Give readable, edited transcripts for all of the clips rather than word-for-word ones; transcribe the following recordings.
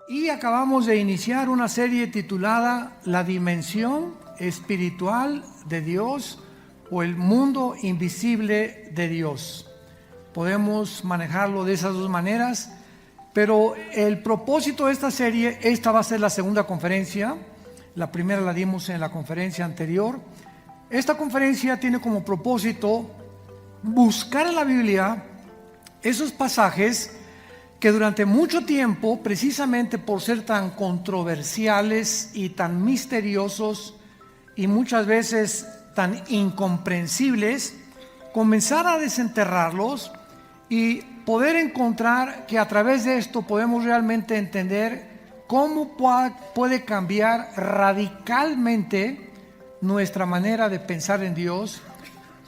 Y acabamos de iniciar una serie titulada La dimensión espiritual de Dios o el mundo invisible de Dios. Podemos manejarlo de esas dos maneras, pero el propósito de esta serie, esta va a ser la segunda conferencia. La primera la dimos en la conferencia anterior. Esta conferencia tiene como propósito buscar en la Biblia esos pasajes que durante mucho tiempo, precisamente por ser tan controversiales y tan misteriosos y muchas veces tan incomprensibles, comenzar a desenterrarlos y poder encontrar que a través de esto podemos realmente entender cómo puede cambiar radicalmente nuestra manera de pensar en Dios,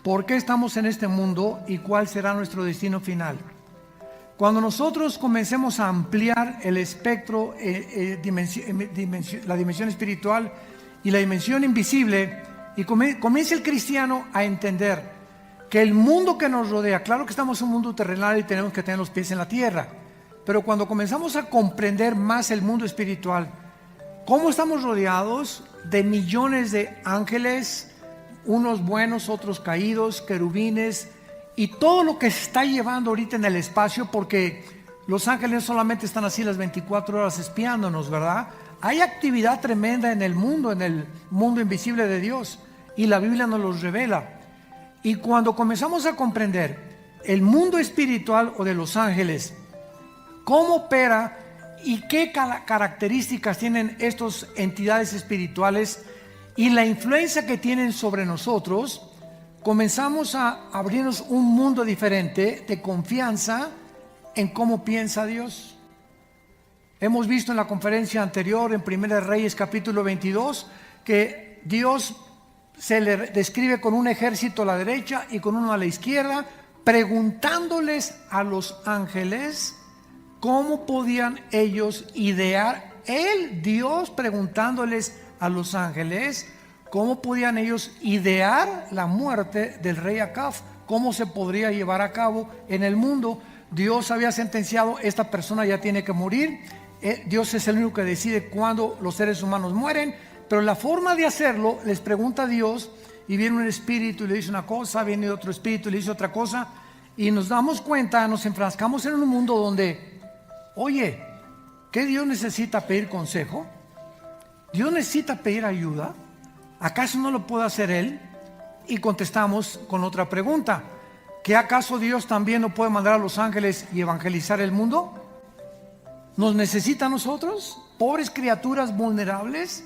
por qué estamos en este mundo y cuál será nuestro destino final. Cuando nosotros comencemos a ampliar el espectro, la dimensión espiritual y la dimensión invisible, y comience el cristiano a entender que el mundo que nos rodea, claro que estamos en un mundo terrenal y tenemos que tener los pies en la tierra, pero cuando comenzamos a comprender más el mundo espiritual, cómo estamos rodeados de millones de ángeles, unos buenos, otros caídos, querubines, y todo lo que se está llevando ahorita en el espacio, porque los ángeles solamente están así las 24 horas espiándonos, ¿verdad? Hay actividad tremenda en el mundo invisible de Dios, y la Biblia nos los revela. Y cuando comenzamos a comprender el mundo espiritual o de los ángeles, cómo opera y qué características tienen estas entidades espirituales y la influencia que tienen sobre nosotros, comenzamos a abrirnos un mundo diferente de confianza en cómo piensa Dios. Hemos visto en la conferencia anterior, en 1 Reyes capítulo 22, que Dios se le describe con un ejército a la derecha y con uno a la izquierda, preguntándoles a los ángeles cómo podían ellos idear, Dios preguntándoles a los ángeles cómo podían ellos idear la muerte del rey Acab, cómo se podría llevar a cabo en el mundo. Dios había sentenciado, esta persona ya tiene que morir. Dios es el único que decide cuándo los seres humanos mueren, pero la forma de hacerlo, les pregunta a Dios, y viene un espíritu y le dice una cosa, viene otro espíritu y le dice otra cosa, y nos damos cuenta, nos enfrascamos en un mundo donde, oye, ¿qué Dios necesita pedir consejo? ¿Dios necesita pedir ayuda? ¿Acaso no lo puede hacer Él? Y contestamos con otra pregunta: ¿que acaso Dios también no puede mandar a los ángeles y evangelizar el mundo? ¿Nos necesita a nosotros, pobres criaturas vulnerables,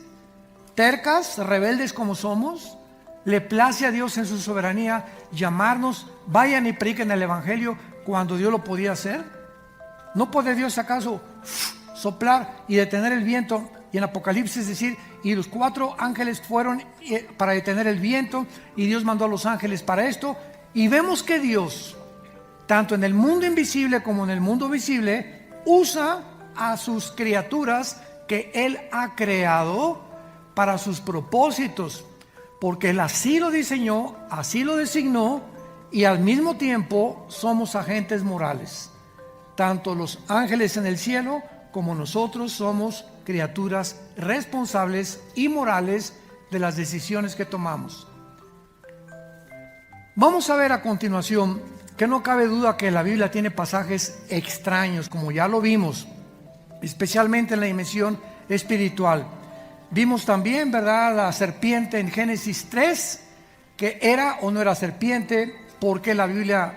tercas, rebeldes como somos? ¿Le place a Dios en su soberanía llamarnos, vayan y prediquen el evangelio, cuando Dios lo podía hacer? ¿No puede Dios acaso soplar y detener el viento? Y en Apocalipsis decir, y los 4 ángeles fueron para detener el viento, y Dios mandó a los ángeles para esto. Y vemos que Dios, tanto en el mundo invisible como en el mundo visible, usa a sus criaturas que Él ha creado para sus propósitos, porque Él así lo diseñó, así lo designó, y al mismo tiempo somos agentes morales. Tanto los ángeles en el cielo como nosotros somos criaturas responsables y morales de las decisiones que tomamos. Vamos a ver a continuación que no cabe duda que la Biblia tiene pasajes extraños, como ya lo vimos, especialmente en la dimensión espiritual. Vimos también, ¿verdad?, la serpiente en Génesis 3, que era o no era serpiente, por qué la Biblia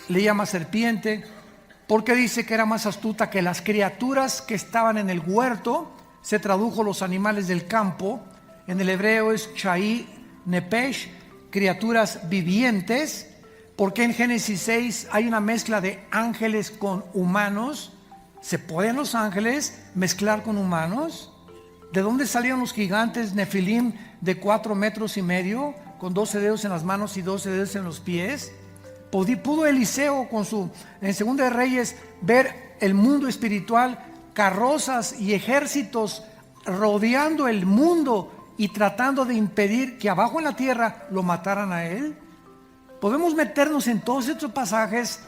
le llama serpiente, porque dice que era más astuta que las criaturas que estaban en el huerto. Se tradujo los animales del campo. En el hebreo es Chai Nepesh, criaturas vivientes. Porque en Génesis 6 hay una mezcla de ángeles con humanos. ¿Se pueden los ángeles mezclar con humanos? ¿De dónde salieron los gigantes Nefilim de 4,5 metros, con 12 dedos en las manos y 12 dedos en los pies? ¿Pudo Eliseo en Segunda de Reyes ver el mundo espiritual, carrozas y ejércitos rodeando el mundo y tratando de impedir que abajo en la tierra lo mataran a él? Podemos meternos en todos estos pasajes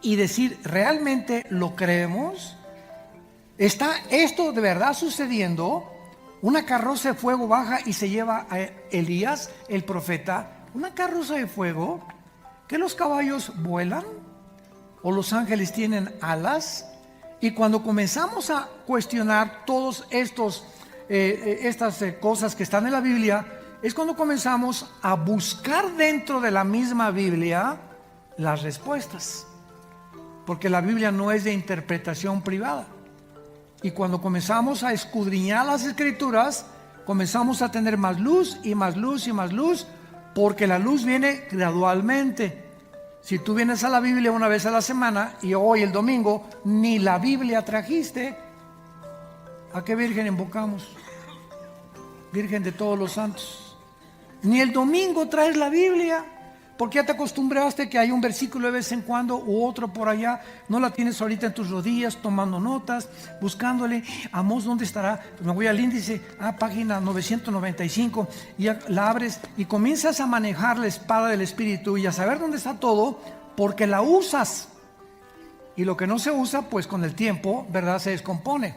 y decir, ¿realmente lo creemos? ¿Está esto de verdad sucediendo? Una carroza de fuego baja y se lleva a Elías, el profeta. Una carroza de fuego. ¿Que los caballos vuelan? ¿O los ángeles tienen alas? Y cuando comenzamos a cuestionar todos estas cosas que están en la Biblia, es cuando comenzamos a buscar dentro de la misma Biblia las respuestas. Porque la Biblia no es de interpretación privada. Y cuando comenzamos a escudriñar las Escrituras, comenzamos a tener más luz y más luz y más luz, porque la luz viene gradualmente. Si tú vienes a la Biblia una vez a la semana y hoy el domingo ni la Biblia trajiste, ¿a qué virgen invocamos? Virgen de todos los santos. Ni el domingo traes la Biblia, porque ya te acostumbraste que hay un versículo de vez en cuando u otro por allá. No la tienes ahorita en tus rodillas tomando notas, buscándole. Amós, ¿dónde estará? Me voy al índice, página 995, y la abres y comienzas a manejar la espada del Espíritu y a saber dónde está todo, porque la usas. Y lo que no se usa, pues con el tiempo, ¿verdad?, se descompone.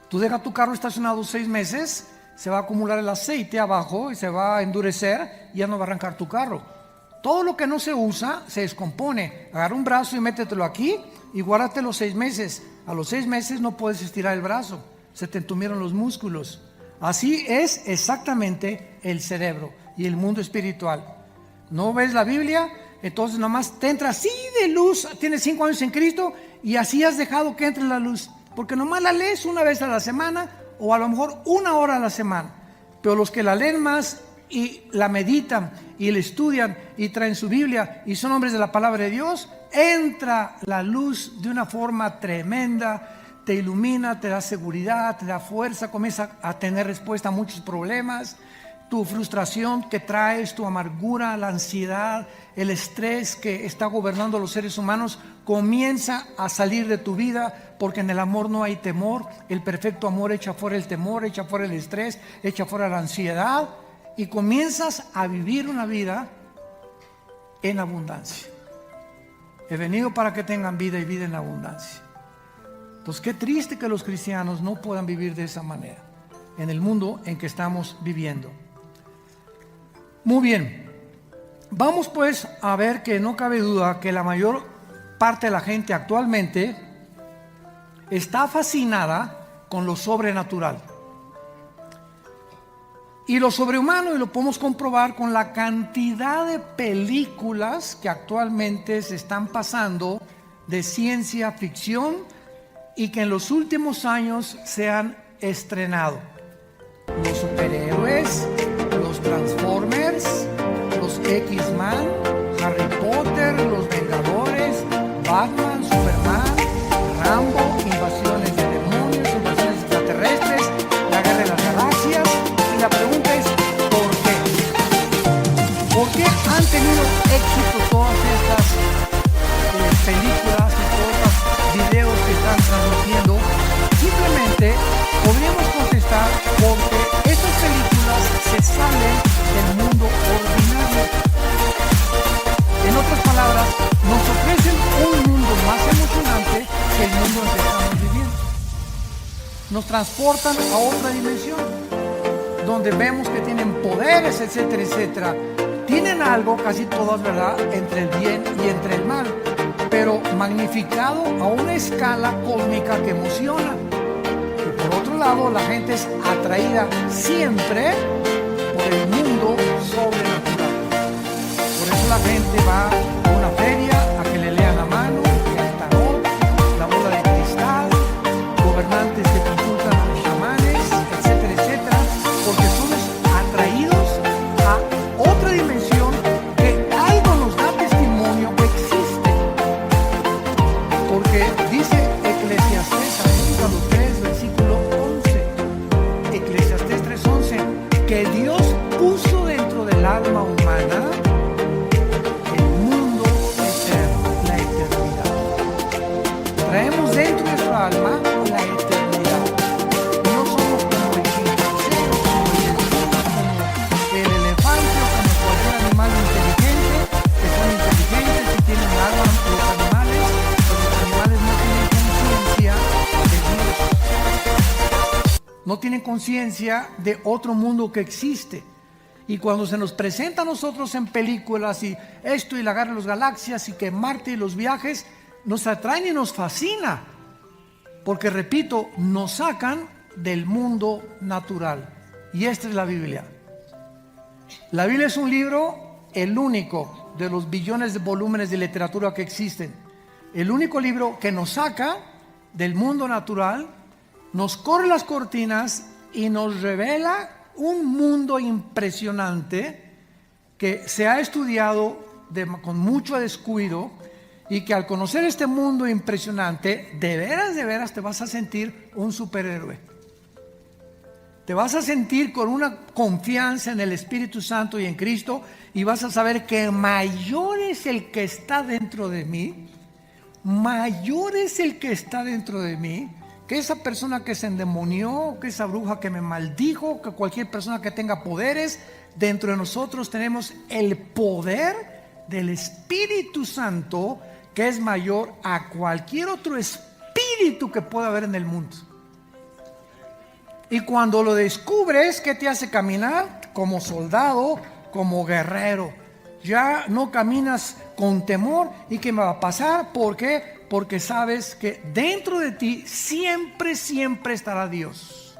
Tú dejas tu carro estacionado 6 meses, se va a acumular el aceite abajo y se va a endurecer y ya no va a arrancar tu carro. Todo lo que no se usa se descompone. Agarra un brazo y métetelo aquí y guárdatelo 6 meses. A los 6 meses no puedes estirar el brazo, se te entumieron los músculos. Así es exactamente el cerebro y el mundo espiritual. ¿No ves la Biblia? Entonces nomás te entra así de luz. Tienes 5 años en Cristo y así has dejado que entre la luz, porque nomás la lees una vez a la semana o a lo mejor 1 hora a la semana. Pero los que la leen más y la meditan y la estudian y traen su Biblia y son hombres de la palabra de Dios, entra la luz de una forma tremenda, te ilumina, te da seguridad, te da fuerza, comienza a tener respuesta a muchos problemas. Tu frustración que traes, tu amargura, la ansiedad, el estrés que está gobernando a los seres humanos comienza a salir de tu vida, porque en el amor no hay temor. El perfecto amor echa fuera el temor, echa fuera el estrés, echa fuera la ansiedad, y comienzas a vivir una vida en abundancia. He venido para que tengan vida y vida en abundancia. Entonces, qué triste que los cristianos no puedan vivir de esa manera en el mundo en que estamos viviendo. Muy bien, vamos pues a ver que no cabe duda que la mayor parte de la gente actualmente está fascinada con lo sobrenatural y lo sobrehumano, y lo podemos comprobar con la cantidad de películas que actualmente se están pasando de ciencia ficción y que en los últimos años se han estrenado. Los superhéroes, los Transformers, los X-Men, Harry Potter, los Vengadores, Batman, Superman, Rambo, invasiones de demonios, invasiones extraterrestres, la guerra de las galaxias. Y la pregunta es, ¿por qué? ¿Por qué han tenido éxito todas estas películas y todos estos videos que están transmitiendo? Simplemente podríamos contestar porque estas películas se salen del mundo ordinario. En otras palabras, nos ofrecen un mundo más emocionante que el mundo en que estamos viviendo. Nos transportan a otra dimensión, donde vemos que tienen poderes, etcétera, etcétera. Tienen algo, casi todas, ¿verdad?, entre el bien y entre el mal, pero magnificado a una escala cósmica que emociona. Y por otro lado, la gente es atraída siempre por el mundo sobrenatural. Por eso la gente va a una feria a que le lean la mano, el tarot, la bola de cristal, gobernantes que consultan a los chamanes, etcétera, etcétera, porque somos atraídos a otra dimensión que algo nos da testimonio que existe. Porque dice Eclesiastés, capítulo 3, versículo 11, Eclesiastés 3:11, que Dios puso dentro del alma humana el mundo no tienen conciencia de otro mundo que existe. Y cuando se nos presenta a nosotros en películas y esto y la guerra de las galaxias y que Marte y los viajes, nos atraen y nos fascina. Porque repito, nos sacan del mundo natural. Y esta es la Biblia. La Biblia es un libro, el único de los billones de volúmenes de literatura que existen. El único libro que nos saca del mundo natural, nos corre las cortinas y nos revela un mundo impresionante que se ha estudiado con mucho descuido, y que al conocer este mundo impresionante, de veras te vas a sentir un superhéroe. Te vas a sentir con una confianza en el Espíritu Santo y en Cristo, y vas a saber que mayor es el que está dentro de mí, mayor es el que está dentro de mí, que esa persona que se endemonió, que esa bruja que me maldijo, que cualquier persona que tenga poderes. Dentro de nosotros tenemos el poder del Espíritu Santo, que es mayor a cualquier otro espíritu que pueda haber en el mundo. Y cuando lo descubres, ¿qué te hace caminar? Como soldado, como guerrero. Ya no caminas con temor. ¿Y qué me va a pasar? ¿Por qué? Porque sabes que dentro de ti siempre estará Dios.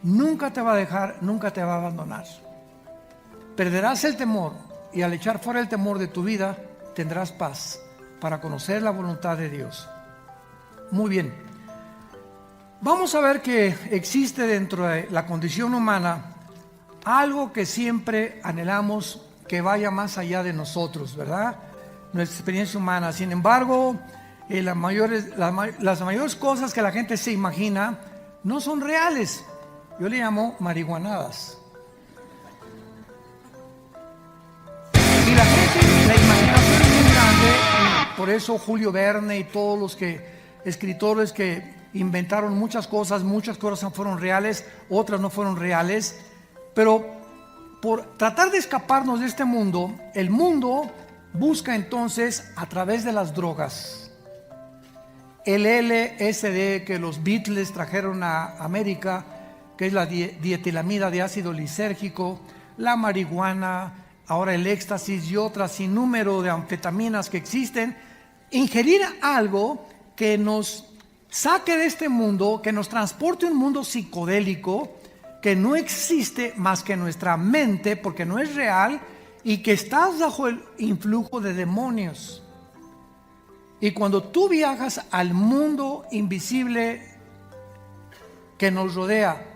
Nunca te va a dejar, nunca te va a abandonar. Perderás el temor, y al echar fuera el temor de tu vida, tendrás paz para conocer la voluntad de Dios. Muy bien. Vamos a ver que existe dentro de la condición humana algo que siempre anhelamos que vaya más allá de nosotros, ¿verdad? Nuestra experiencia humana. Sin embargo, las mayores cosas que la gente se imagina no son reales. Yo le llamo marihuanadas. Y la gente, la imaginación es muy grande, y por eso Julio Verne y todos los escritores que inventaron muchas cosas fueron reales, otras no fueron reales. Pero por tratar de escaparnos de este mundo, el mundo busca entonces a través de las drogas. El LSD que los Beatles trajeron a América, que es la dietilamida de ácido lisérgico, la marihuana, ahora el éxtasis y otras sin número de anfetaminas que existen. Ingerir algo que nos saque de este mundo, que nos transporte a un mundo psicodélico que no existe más que en nuestra mente, porque no es real, y que estás bajo el influjo de demonios. Y cuando tú viajas al mundo invisible que nos rodea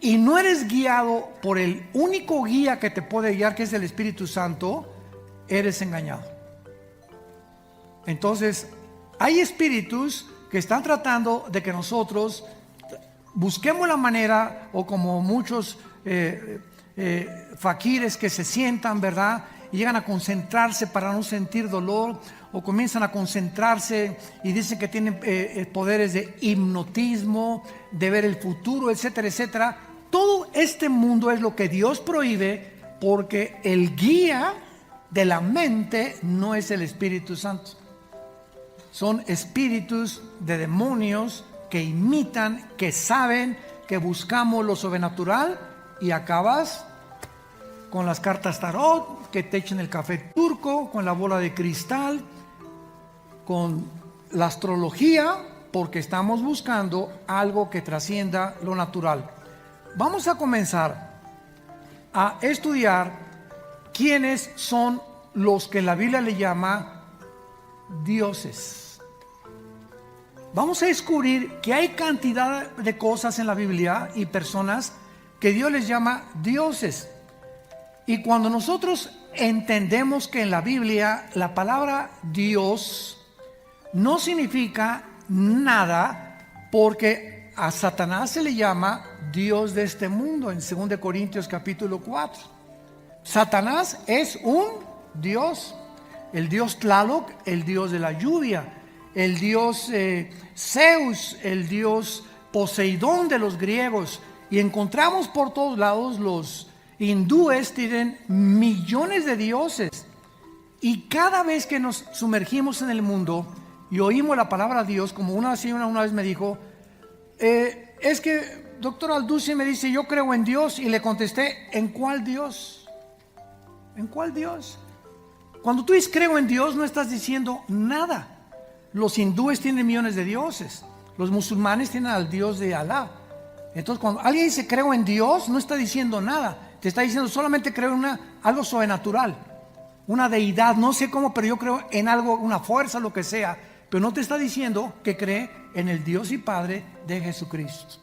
y no eres guiado por el único guía que te puede guiar, que es el Espíritu Santo, eres engañado. Entonces, hay espíritus que están tratando de que nosotros busquemos la manera, o como muchos faquires que se sientan, ¿verdad? Y llegan a concentrarse para no sentir dolor, o comienzan a concentrarse y dicen que tienen poderes de hipnotismo, de ver el futuro, etcétera, etcétera. Todo este mundo es lo que Dios prohíbe, porque el guía de la mente no es el Espíritu Santo. Son espíritus de demonios que imitan, que saben que buscamos lo sobrenatural, y acabas con las cartas tarot, que te echen el café turco, con la bola de cristal, con la astrología, porque estamos buscando algo que trascienda lo natural. Vamos a comenzar a estudiar quiénes son los que la Biblia le llama dioses. Vamos a descubrir que hay cantidad de cosas en la Biblia y personas que Dios les llama dioses. Y cuando nosotros entendemos que en la Biblia la palabra Dios no significa nada, porque a Satanás se le llama Dios de este mundo en 2 Corintios capítulo 4. Satanás es un Dios, el Dios Tlaloc, el Dios de la lluvia, el Dios Zeus, el Dios Poseidón de los griegos. Y encontramos por todos lados, los hindúes tienen millones de dioses. Y cada vez que nos sumergimos en el mundo y oímos la palabra Dios, como una señora una vez me dijo, Es que, doctor Alducin me dice, yo creo en Dios, y le contesté, ¿en cuál Dios? ¿En cuál Dios? Cuando tú dices creo en Dios, no estás diciendo nada. Los hindúes tienen millones de dioses, los musulmanes tienen al Dios de Alá. Entonces, cuando alguien dice creo en Dios, no está diciendo nada, te está diciendo solamente creo en algo sobrenatural, una deidad, no sé cómo, pero yo creo en algo, una fuerza, lo que sea, pero no te está diciendo que cree en el Dios y Padre de Jesucristo.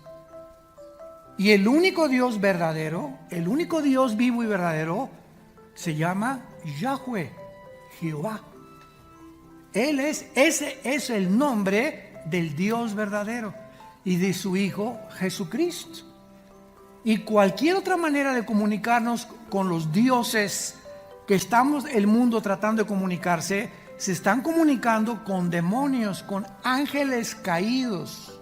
Y el único Dios verdadero, el único Dios vivo y verdadero, se llama Yahweh, Jehová. Ese es el nombre del Dios verdadero y de su Hijo Jesucristo. Y cualquier otra manera de comunicarnos con los dioses que estamos el mundo tratando de comunicarse, se están comunicando con demonios, con ángeles caídos.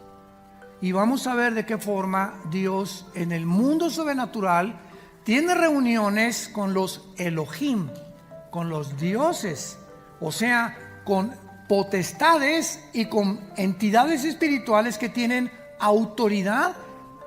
Y vamos a ver de qué forma Dios en el mundo sobrenatural tiene reuniones con los Elohim, con los dioses, o sea, con potestades y con entidades espirituales que tienen autoridad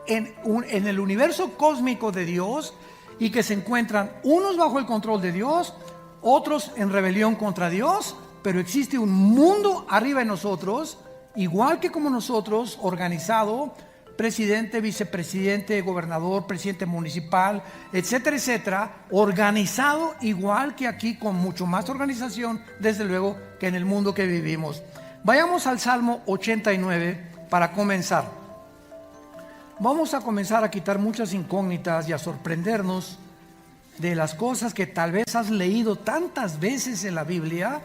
en el universo cósmico de Dios, y que se encuentran unos bajo el control de Dios, otros en rebelión contra Dios, pero existe un mundo arriba de nosotros, igual que como nosotros, organizado, presidente, vicepresidente, gobernador, presidente municipal, etcétera, etcétera, organizado igual que aquí, con mucho más organización, desde luego, que en el mundo que vivimos. Vayamos al Salmo 89 para comenzar. Vamos a comenzar a quitar muchas incógnitas y a sorprendernos de las cosas que tal vez has leído tantas veces en la Biblia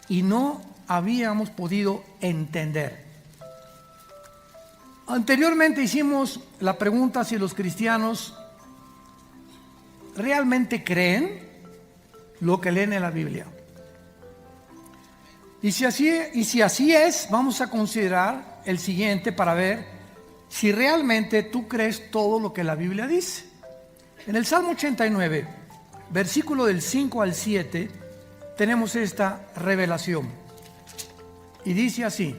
y no habíamos podido entender. Anteriormente hicimos la pregunta si los cristianos realmente creen lo que leen en la Biblia. Y si así es, vamos a considerar el siguiente para ver si realmente tú crees todo lo que la Biblia dice. En el Salmo 89, versículo del 5 al 7, tenemos esta revelación. Y dice así,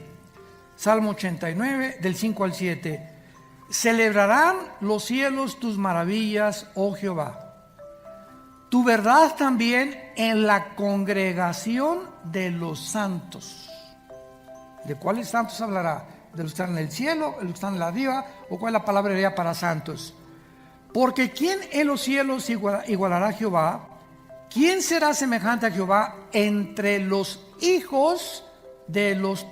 Salmo 89, del 5 al 7, celebrarán los cielos tus maravillas, oh Jehová, tu verdad también en la congregación de los santos. ¿De cuáles santos hablará? ¿De los que están en el cielo, de los que están en la arriba? ¿O cuál es la palabra hebrea para santos? Porque ¿quién en los cielos igualará a Jehová? ¿Quién será semejante a Jehová entre los hijos de los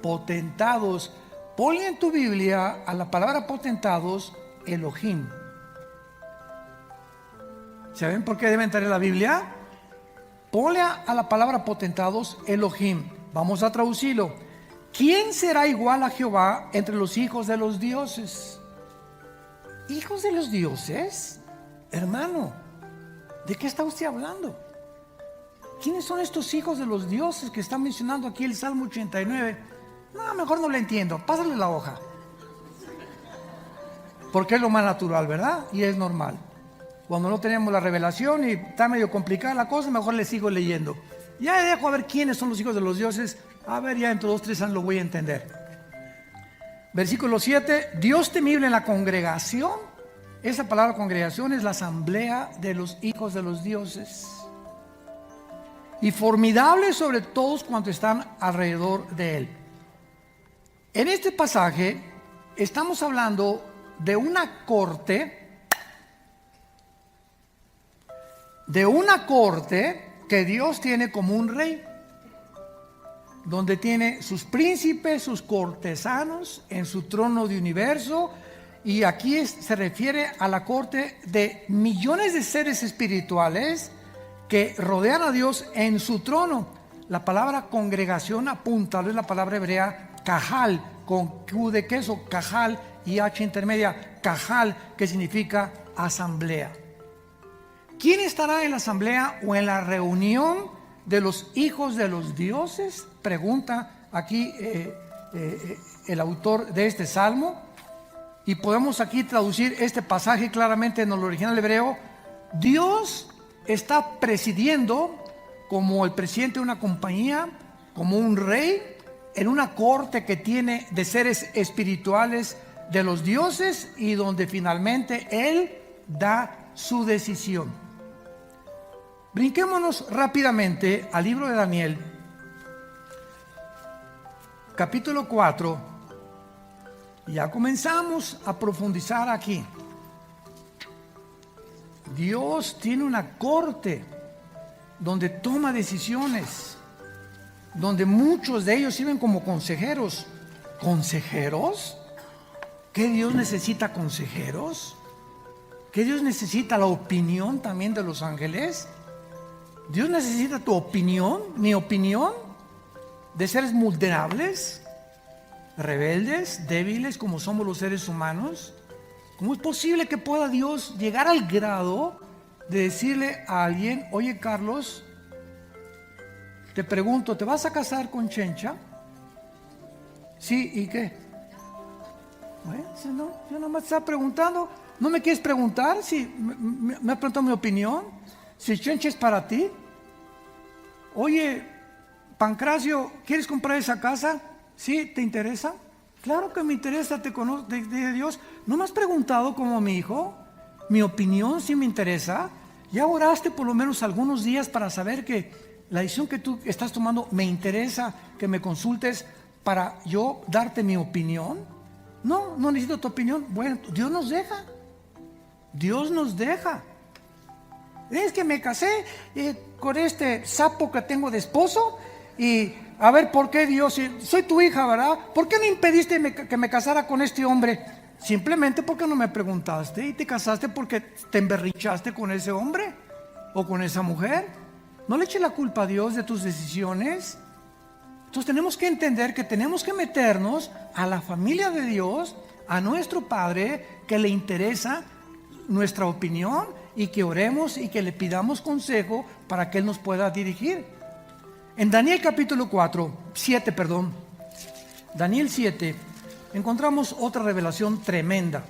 potentados? Ponle en tu Biblia a la palabra potentados Elohim. ¿Saben por qué deben traer la Biblia? Ponle a la palabra potentados Elohim. Vamos a traducirlo. ¿Quién será igual a Jehová entre los hijos de los dioses? ¿Hijos de los dioses? Hermano, ¿de qué está usted hablando? ¿Quiénes son estos hijos de los dioses que está mencionando aquí el Salmo 89? No, mejor no le entiendo, pásale la hoja. Porque es lo más natural, ¿verdad? Y es normal. Cuando no tenemos la revelación y está medio complicada la cosa, mejor le sigo leyendo. Ya dejo a ver quiénes son los hijos de los dioses. A ver, ya entre 2 o 3 años lo voy a entender. Versículo 7, Dios temible en la congregación. Esa palabra congregación es la asamblea de los hijos de los dioses. Y formidable sobre todos cuantos están alrededor de él. En este pasaje estamos hablando de una corte que Dios tiene como un rey, donde tiene sus príncipes, sus cortesanos en su trono de universo. Y aquí se refiere a la corte de millones de seres espirituales que rodean a Dios en su trono. La palabra congregación apunta, es la palabra hebrea cajal, con Q de queso, cajal, y H intermedia, cajal, que significa asamblea. ¿Quién estará en la asamblea o en la reunión de los hijos de los dioses? Pregunta aquí el autor de este salmo. Y podemos aquí traducir este pasaje claramente en el original hebreo. Dios está presidiendo como el presidente de una compañía, como un rey, en una corte que tiene de seres espirituales de los dioses y donde finalmente Él da su decisión. Brinquémonos rápidamente al libro de Daniel, capítulo 4. Ya comenzamos a profundizar aquí. Dios tiene una corte donde toma decisiones, donde muchos de ellos sirven como consejeros. ¿Consejeros? ¿Qué Dios necesita consejeros? ¿Qué Dios necesita la opinión también de los ángeles? ¿Dios necesita tu opinión, mi opinión, de seres vulnerables, rebeldes, débiles como somos los seres humanos? ¿Cómo es posible que pueda Dios llegar al grado de decirle a alguien: oye, Carlos, te pregunto, ¿te vas a casar con Chencha? Sí, ¿y qué? Bueno, no, yo nomás te estaba preguntando. ¿No me quieres preguntar si me has preguntado mi opinión? Si Chencha es para ti. Oye, Pancracio, ¿quieres comprar esa casa? ¿Sí? ¿Te interesa? Claro que me interesa, te conozco, de Dios. ¿No me has preguntado como mi hijo? Mi opinión sí me interesa. ¿Ya oraste por lo menos algunos días para saber que la decisión que tú estás tomando me interesa que me consultes para yo darte mi opinión? No, no necesito tu opinión. Bueno, Dios nos deja. Dios nos deja. Es que me casé con este sapo que tengo de esposo y a ver, ¿por qué Dios? Soy tu hija, ¿verdad? ¿Por qué no impediste que me casara con este hombre? Simplemente porque no me preguntaste y te casaste porque te emberrinchaste con ese hombre o con esa mujer. No le eches la culpa a Dios de tus decisiones. Entonces tenemos que entender que tenemos que meternos a la familia de Dios, a nuestro Padre, que le interesa nuestra opinión, y que oremos y que le pidamos consejo para que Él nos pueda dirigir. En Daniel capítulo 7, Daniel 7, encontramos otra revelación tremenda.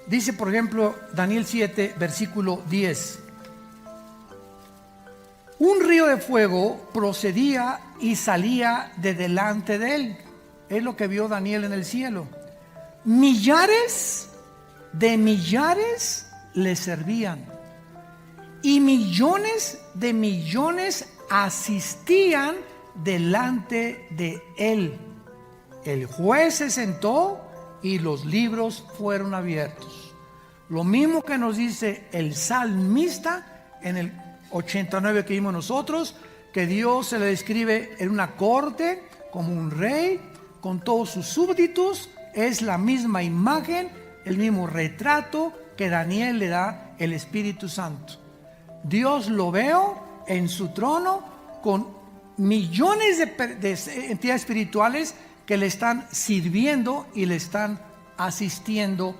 Dice, por ejemplo, Daniel 7, versículo 10. Un río de fuego procedía y salía de delante de él. Es lo que vio Daniel en el cielo. Millares de millares le servían y millones de millones asistían delante de él. El juez se sentó y los libros fueron abiertos. Lo mismo que nos dice el salmista en el 89 que vimos nosotros, que Dios se le describe en una corte como un rey con todos sus súbditos. Es la misma imagen, el mismo retrato que Daniel le da el Espíritu Santo. Dios lo veo en su trono con millones de entidades espirituales que le están sirviendo y le están asistiendo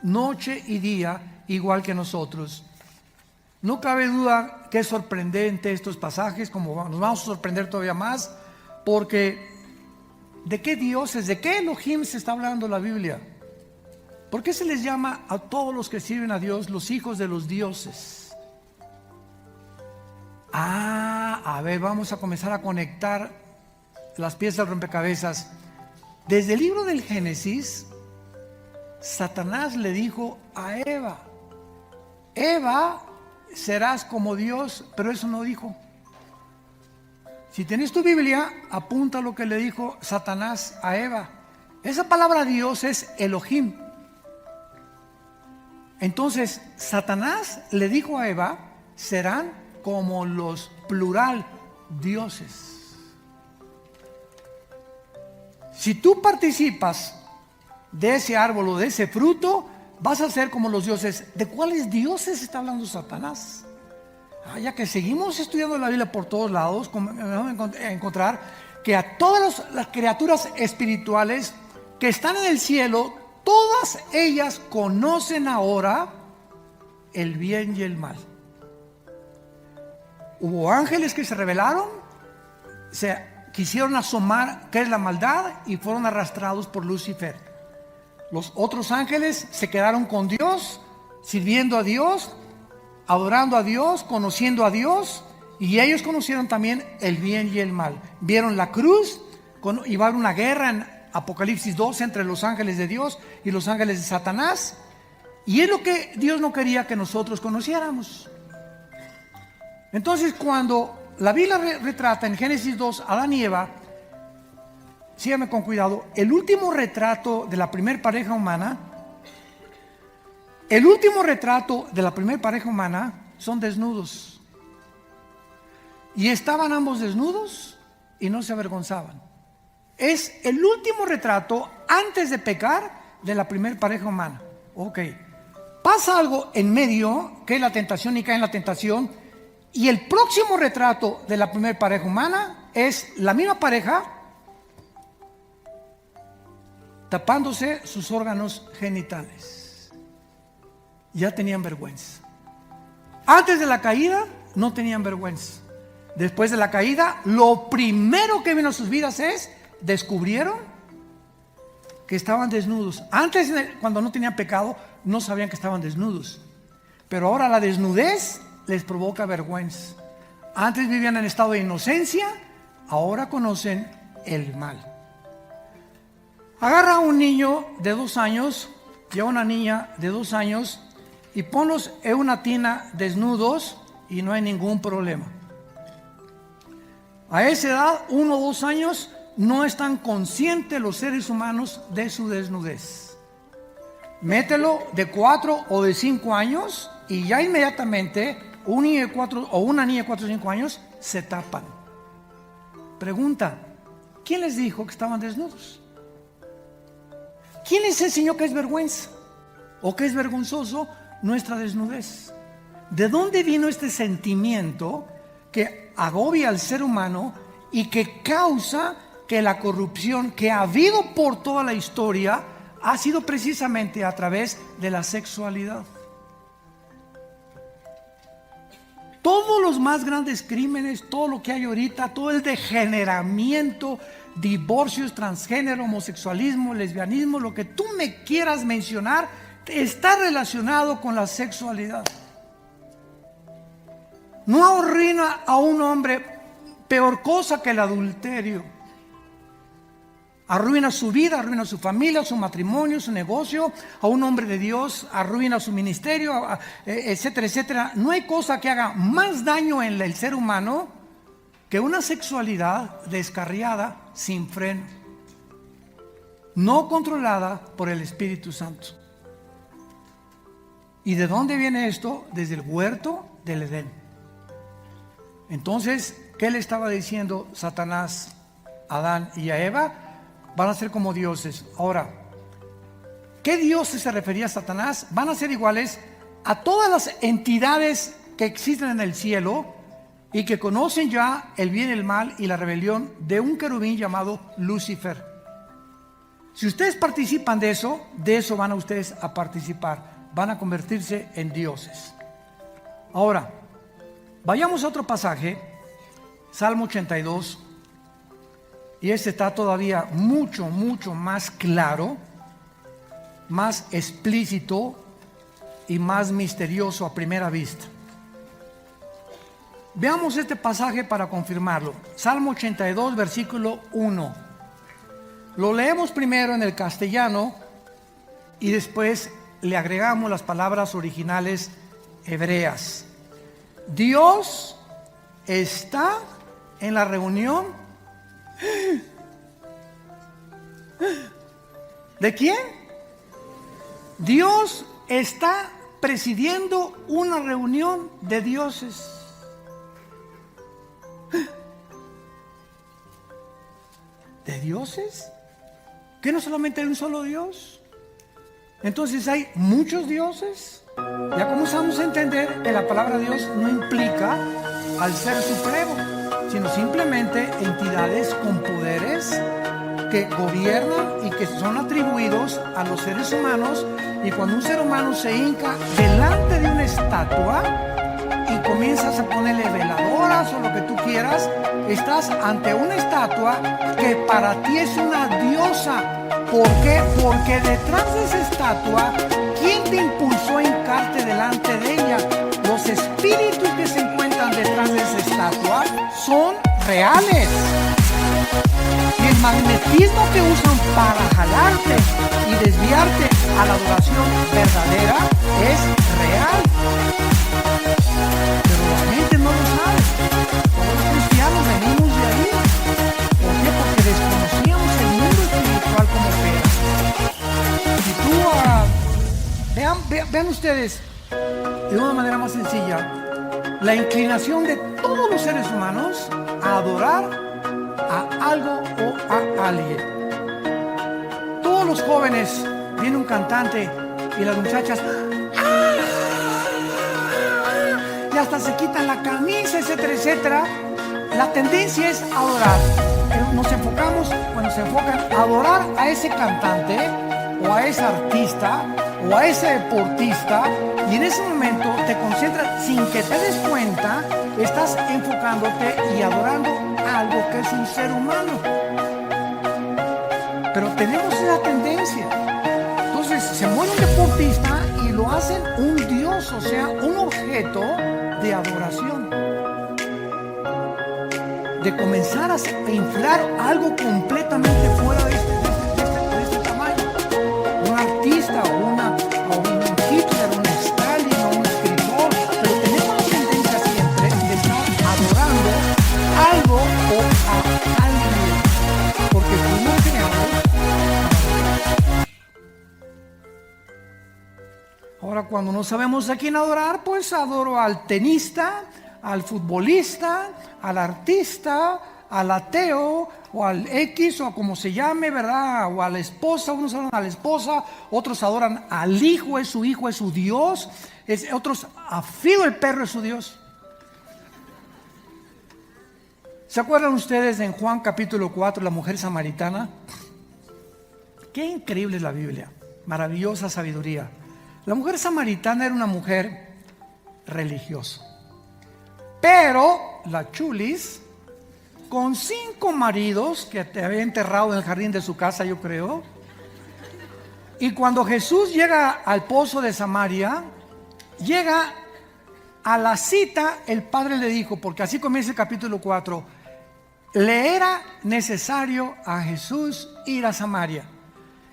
noche y día, igual que nosotros. No cabe duda que es sorprendente estos pasajes, como nos vamos a sorprender todavía más, porque ¿de qué dioses, de qué Elohim se está hablando la Biblia? ¿Por qué se les llama a todos los que sirven a Dios los hijos de los dioses? A ver, vamos a comenzar a conectar las piezas del rompecabezas. Desde el libro del Génesis, Satanás le dijo a Eva: Eva, serás como Dios, pero eso no dijo. Si tienes tu Biblia, apunta lo que le dijo Satanás a Eva. Esa palabra Dios es Elohim. Entonces, Satanás le dijo a Eva: serán como los plural dioses. Si tú participas de ese árbol o de ese fruto, vas a ser como los dioses. ¿De cuáles dioses está hablando Satanás? Ya que seguimos estudiando la Biblia por todos lados, vamos a encontrar que a todas las criaturas espirituales que están en el cielo, todas ellas conocen ahora el bien y el mal. Hubo ángeles que se rebelaron, se quisieron asomar qué es la maldad y fueron arrastrados por Lucifer. Los otros ángeles se quedaron con Dios, sirviendo a Dios, adorando a Dios, conociendo a Dios, y ellos conocieron también el bien y el mal. Vieron la cruz, iba a haber una guerra Apocalipsis 12, entre los ángeles de Dios y los ángeles de Satanás. Y es lo que Dios no quería que nosotros conociéramos. Entonces, cuando la Biblia retrata en Génesis 2 a Adán y Eva, síganme con cuidado, el último retrato de la primer pareja humana, son desnudos. Y estaban ambos desnudos y no se avergonzaban. Es el último retrato antes de pecar de la primer pareja humana. Ok. Pasa algo en medio, que es la tentación, y cae en la tentación. Y el próximo retrato de la primer pareja humana es la misma pareja tapándose sus órganos genitales. Ya tenían vergüenza. Antes de la caída no tenían vergüenza. Después de la caída, lo primero que vino a sus vidas es, descubrieron que estaban desnudos. Antes, cuando no tenían pecado, no sabían que estaban desnudos. Pero ahora la desnudez les provoca vergüenza. Antes vivían en estado de inocencia, ahora conocen el mal. Agarra a un niño de 2 años y a una niña de 2 años y ponlos en una tina desnudos y no hay ningún problema. A esa edad, 1 o 2 años, no están conscientes los seres humanos de su desnudez. Mételo de 4 o de 5 años y ya inmediatamente un niño de 4 o una niña de 4 o 5 años se tapan. Pregunta, ¿quién les dijo que estaban desnudos? ¿Quién les enseñó que es vergüenza o que es vergonzoso nuestra desnudez? ¿De dónde vino este sentimiento que agobia al ser humano y que causa que la corrupción que ha habido por toda la historia ha sido precisamente a través de la sexualidad? Todos los más grandes crímenes, todo lo que hay ahorita, todo el degeneramiento, divorcios, transgénero, homosexualismo, lesbianismo, lo que tú me quieras mencionar, está relacionado con la sexualidad. No arruina a un hombre peor cosa que el adulterio. Arruina su vida, arruina su familia, su matrimonio, su negocio. A un hombre de Dios arruina su ministerio, etcétera, etcétera. No hay cosa que haga más daño en el ser humano que una sexualidad descarriada, sin freno, no controlada por el Espíritu Santo. ¿Y de dónde viene esto? Desde el huerto del Edén. Entonces, ¿qué le estaba diciendo Satanás a Adán y a Eva? Van a ser como dioses. Ahora, ¿qué dioses se refería a Satanás? Van a ser iguales a todas las entidades que existen en el cielo y que conocen ya el bien, el mal y la rebelión de un querubín llamado Lucifer. Si ustedes participan de eso van a ustedes a participar. Van a convertirse en dioses. Ahora, vayamos a otro pasaje, Salmo 82. Y este está todavía mucho, mucho más claro, más explícito y más misterioso a primera vista. Veamos este pasaje para confirmarlo. Salmo 82, versículo 1. Lo leemos primero en el castellano y después le agregamos las palabras originales hebreas. Dios está en la reunión. ¿De quién? Dios está presidiendo una reunión de dioses. ¿De dioses? ¿Que no solamente hay un solo Dios? Entonces hay muchos dioses. Ya comenzamos a entender que la palabra Dios no implica al ser supremo, sino simplemente entidades con poderes que gobiernan y que son atribuidos a los seres humanos. Y cuando un ser humano se hinca delante de una estatua y comienzas a ponerle veladoras o lo que tú quieras, estás ante una estatua que para ti es una diosa. ¿Por qué? Porque detrás de esa estatua, ¿quién te impulsó a hincarte delante de ella? Los espíritus que se encuentran detrás de esa estatua son reales. Y el magnetismo que usan para jalarte y desviarte a la adoración verdadera es real. Pero la gente no lo sabe. Todos los cristianos venimos de ahí. ¿Por qué? Porque desconocíamos el mundo espiritual como opera. Si tú, vean ustedes, de una manera más sencilla, la inclinación de todos los seres humanos a adorar a algo o a alguien. Todos los jóvenes, viene un cantante y las muchachas y hasta se quitan la camisa, etcétera, etcétera. La tendencia es adorar. Nos enfocamos, cuando se enfocan, a adorar a ese cantante o a ese artista o a ese deportista, y en ese momento te concentras sin que te des cuenta, estás enfocándote y adorando algo que es un ser humano. Pero tenemos esa tendencia. Entonces se muere un deportista y lo hacen un dios, o sea, un objeto de adoración. De comenzar a inflar algo completamente fuera de este tamaño. Un artista o un Hitler, un Stalin o un escritor, pero tenemos la tendencia siempre de estar adorando algo o a alguien, porque fuimos creados. Ahora, cuando no sabemos a quién adorar, pues adoro al tenista, al futbolista, al artista, al ateo o al X o como se llame, ¿verdad? O a la esposa, unos adoran a la esposa, otros adoran al hijo es su Dios, otros a Fido el perro es su Dios. ¿Se acuerdan ustedes en Juan capítulo 4, la mujer samaritana? Qué increíble es la Biblia, maravillosa sabiduría. La mujer samaritana era una mujer religiosa. Pero la chulis, con 5 maridos que te había enterrado en el jardín de su casa, yo creo. Y cuando Jesús llega al pozo de Samaria, llega a la cita, el Padre le dijo, porque así comienza el capítulo 4, le era necesario a Jesús ir a Samaria.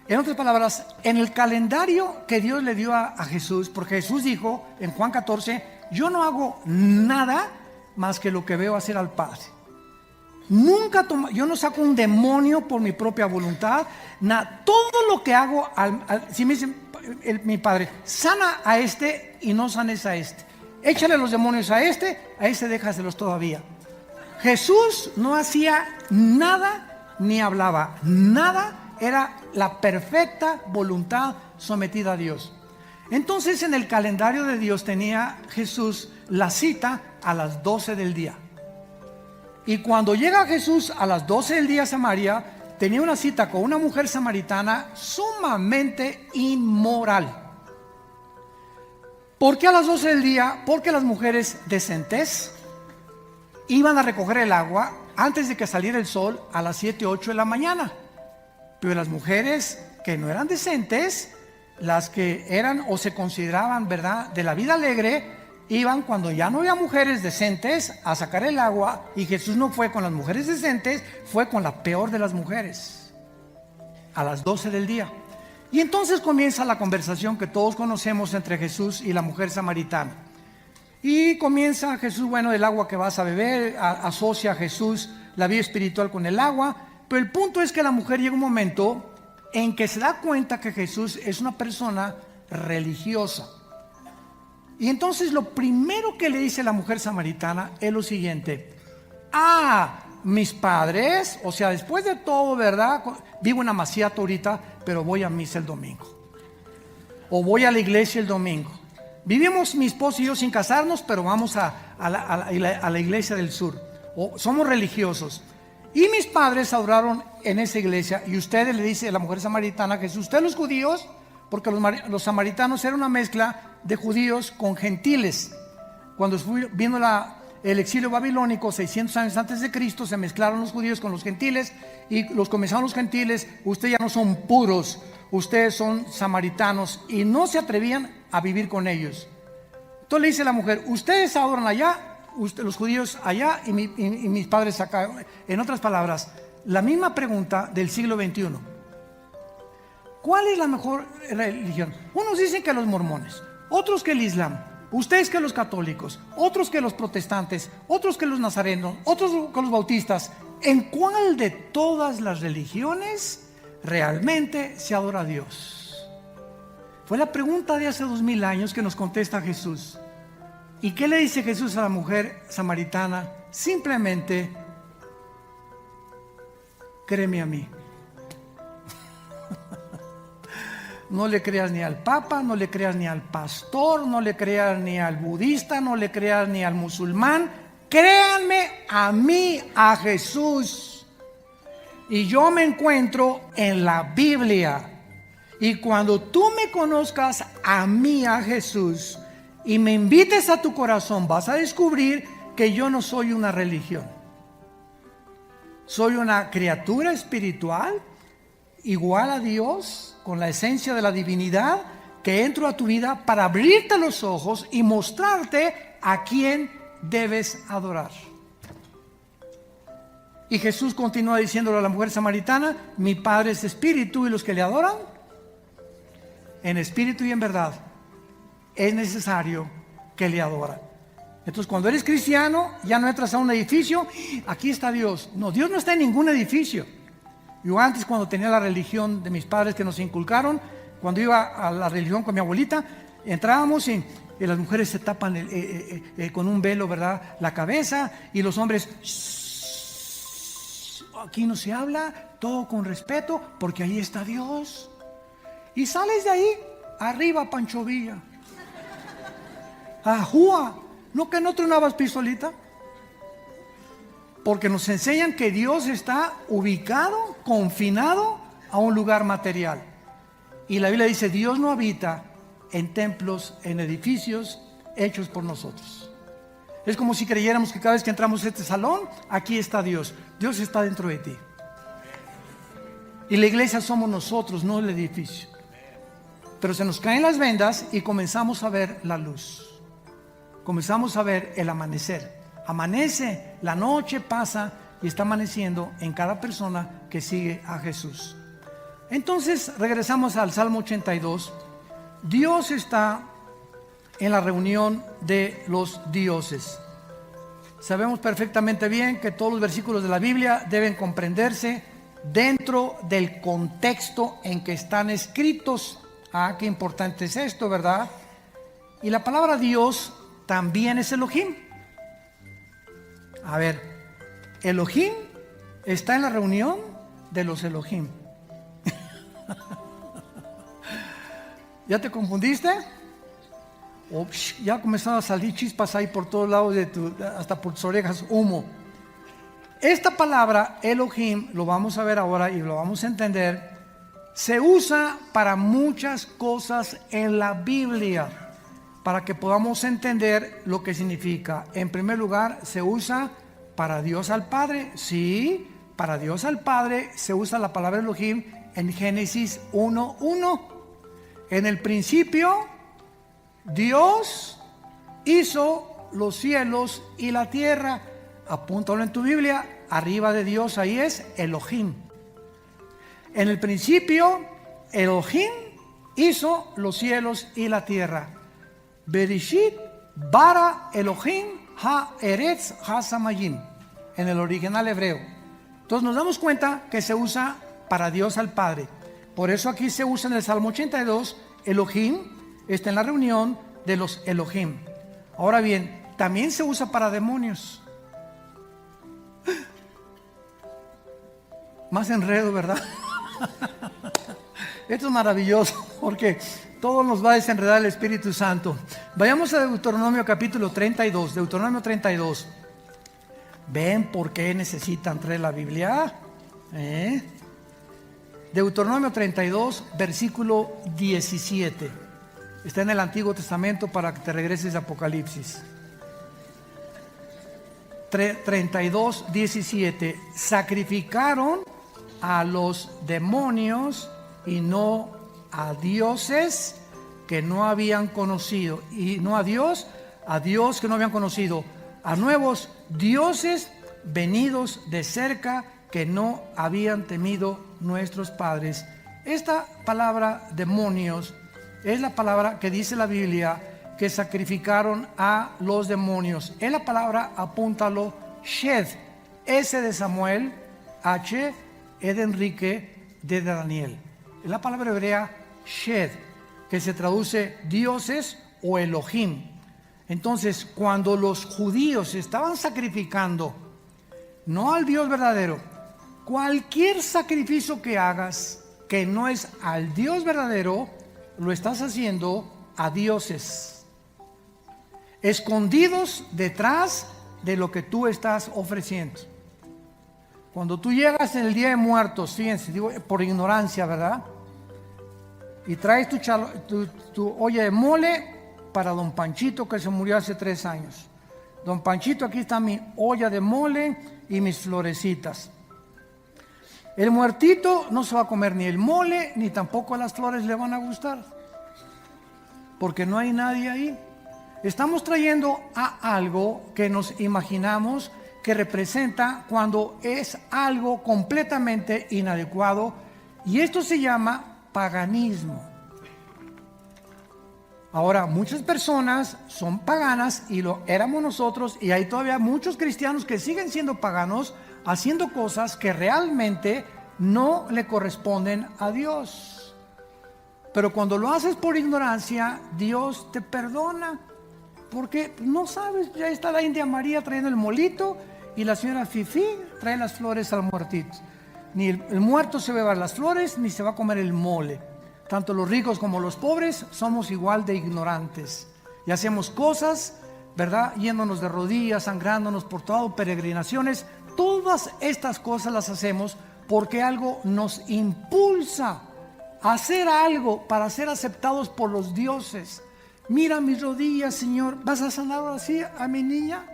En otras palabras, en el calendario que Dios le dio a Jesús, porque Jesús dijo en Juan 14, yo no hago nada más que lo que veo hacer al Padre. Yo no saco un demonio por mi propia voluntad. Todo lo que hago, si me dicen mi Padre, sana a este y no sanes a este, échale los demonios a este déjaselos todavía. Jesús no hacía nada ni hablaba nada, era la perfecta voluntad sometida a Dios. Entonces en el calendario de Dios tenía Jesús la cita a las 12 del día. Y cuando llega Jesús a las 12 del día a Samaria, tenía una cita con una mujer samaritana sumamente inmoral. ¿Por qué a las 12 del día? Porque las mujeres decentes iban a recoger el agua antes de que saliera el sol a las 7, 8 de la mañana. Pero las mujeres que no eran decentes, las que eran o se consideraban, ¿verdad?, de la vida alegre, iban cuando ya no había mujeres decentes a sacar el agua. Y Jesús no fue con las mujeres decentes, fue con la peor de las mujeres a las 12 del día. Y entonces comienza la conversación que todos conocemos entre Jesús y la mujer samaritana. Y comienza Jesús, bueno, el agua que vas a beber, asocia a Jesús la vida espiritual con el agua. Pero el punto es que la mujer llega un momento en que se da cuenta que Jesús es una persona religiosa. Y entonces lo primero que le dice la mujer samaritana es lo siguiente: mis padres, o sea, después de todo, ¿verdad? Vivo en Amaciato ahorita, pero voy a misa el domingo. O voy a la iglesia el domingo. Vivimos mi esposo y yo sin casarnos, pero vamos a la iglesia del sur. O somos religiosos. Y mis padres adoraron en esa iglesia. Y ustedes, le dice la mujer samaritana a Jesús, ustedes los judíos, porque los samaritanos eran una mezcla de judíos con gentiles. Cuando vino el exilio babilónico 600 años antes de Cristo, se mezclaron los judíos con los gentiles, y comenzaron los gentiles: ustedes ya no son puros, ustedes son samaritanos, y no se atrevían a vivir con ellos. Entonces le dice la mujer, ustedes adoran allá, los judíos allá y mis padres acá. En otras palabras, la misma pregunta del siglo XXI. ¿Cuál es la mejor religión? Unos dicen que los mormones, otros que el Islam, ustedes que los católicos, otros que los protestantes, otros que los nazarenos, otros que los bautistas. ¿En cuál de todas las religiones realmente se adora a Dios? Fue la pregunta de hace 2000 años que nos contesta Jesús. ¿Y qué le dice Jesús a la mujer samaritana? Simplemente, créeme a mí. No le creas ni al papa, no le creas ni al pastor, no le creas ni al budista, no le creas ni al musulmán. Créanme a mí, a Jesús. Y yo me encuentro en la Biblia. Y cuando tú me conozcas a mí, a Jesús, y me invites a tu corazón, vas a descubrir que yo no soy una religión. Soy una criatura espiritual igual a Dios, con la esencia de la divinidad, que entro a tu vida para abrirte los ojos y mostrarte a quién debes adorar. Y Jesús continúa diciéndole a la mujer samaritana: mi Padre es espíritu, y los que le adoran en espíritu y en verdad es necesario que le adoren. Entonces, cuando eres cristiano, ya no entras a un edificio, aquí está Dios. No, Dios no está en ningún edificio. Yo antes, cuando tenía la religión de mis padres que nos inculcaron, cuando iba a la religión con mi abuelita, entrábamos y las mujeres se tapan con un velo, ¿verdad?, la cabeza, y los hombres, aquí no se habla, todo con respeto, porque ahí está Dios. Y sales de ahí, arriba Pancho Villa, ajúa, ¿no que no tronabas pistolita? Porque nos enseñan que Dios está ubicado, confinado a un lugar material. Y la Biblia dice: Dios no habita en templos, en edificios hechos por nosotros. Es como si creyéramos que cada vez que entramos a este salón, aquí está Dios. Dios está dentro de ti. Y la iglesia somos nosotros, no el edificio. Pero se nos caen las vendas y comenzamos a ver la luz. Comenzamos a ver el amanecer. Amanece, la noche pasa y está amaneciendo en cada persona que sigue a Jesús. Entonces regresamos al Salmo 82. Dios está en la reunión de los dioses. Sabemos perfectamente bien que todos los versículos de la Biblia deben comprenderse dentro del contexto en que están escritos. Ah, qué importante es esto, ¿verdad? Y la palabra Dios también es Elohim. A ver, Elohim está en la reunión de los Elohim. ¿Ya te confundiste? Ya comenzaron a salir chispas ahí por todos lados hasta por tus orejas, humo. Esta palabra Elohim, lo vamos a ver ahora y lo vamos a entender, se usa para muchas cosas en la Biblia, para que podamos entender lo que significa. En primer lugar, se usa para Dios al Padre. Sí, para Dios al Padre se usa la palabra Elohim en Génesis 1:1. En el principio, Dios hizo los cielos y la tierra. Apúntalo en tu Biblia, arriba de Dios, ahí es Elohim. En el principio, Elohim hizo los cielos y la tierra. Bereshit bara Elohim ha-eretz ha-samayim, en el original hebreo. Entonces nos damos cuenta que se usa para Dios al Padre. Por eso aquí se usa en el Salmo 82, Elohim está en la reunión de los Elohim. Ahora bien, también se usa para demonios. Más enredo, ¿verdad? Esto es maravilloso porque todo nos va a desenredar el Espíritu Santo. Vayamos a Deuteronomio capítulo 32. Deuteronomio 32. ¿Ven por qué necesitan traer la Biblia? Deuteronomio 32, versículo 17. Está en el Antiguo Testamento para que te regreses a Apocalipsis. 32, 17. Sacrificaron a los demonios y no a dioses que no habían conocido, y no a Dios que no habían conocido, a nuevos dioses venidos de cerca que no habían temido nuestros padres. Esta palabra demonios es la palabra que dice la Biblia que sacrificaron a los demonios. Es la palabra, apúntalo, Shed, S de Samuel, H, E de Enrique, D de Daniel. Es la palabra hebrea Shed, que se traduce dioses o Elohim. Entonces, cuando los judíos estaban sacrificando, no al Dios verdadero, cualquier sacrificio que hagas que no es al Dios verdadero, lo estás haciendo a dioses, escondidos detrás de lo que tú estás ofreciendo. Cuando tú llegas en el Día de Muertos, fíjense, digo por ignorancia, ¿verdad? Y traes tu olla de mole para don Panchito, que se murió hace 3 años. Don Panchito, aquí está mi olla de mole y mis florecitas. El muertito no se va a comer ni el mole, ni tampoco las flores le van a gustar, porque no hay nadie ahí. Estamos trayendo a algo que nos imaginamos que representa cuando es algo completamente inadecuado, y esto se llama paganismo. Ahora, muchas personas son paganas y lo éramos nosotros, y hay todavía muchos cristianos que siguen siendo paganos, haciendo cosas que realmente no le corresponden a Dios. Pero cuando lo haces por ignorancia, Dios te perdona, porque no sabes, ya está la India María trayendo el molito y la señora Fifi trae las flores al muertito. Ni el muerto se va a llevar las flores, ni se va a comer el mole. Tanto los ricos como los pobres somos igual de ignorantes y hacemos cosas, ¿verdad? Yéndonos de rodillas, sangrándonos por todo, peregrinaciones. Todas estas cosas las hacemos porque algo nos impulsa a hacer algo para ser aceptados por los dioses. Mira mis rodillas, Señor, ¿vas a sanar así a mi niña?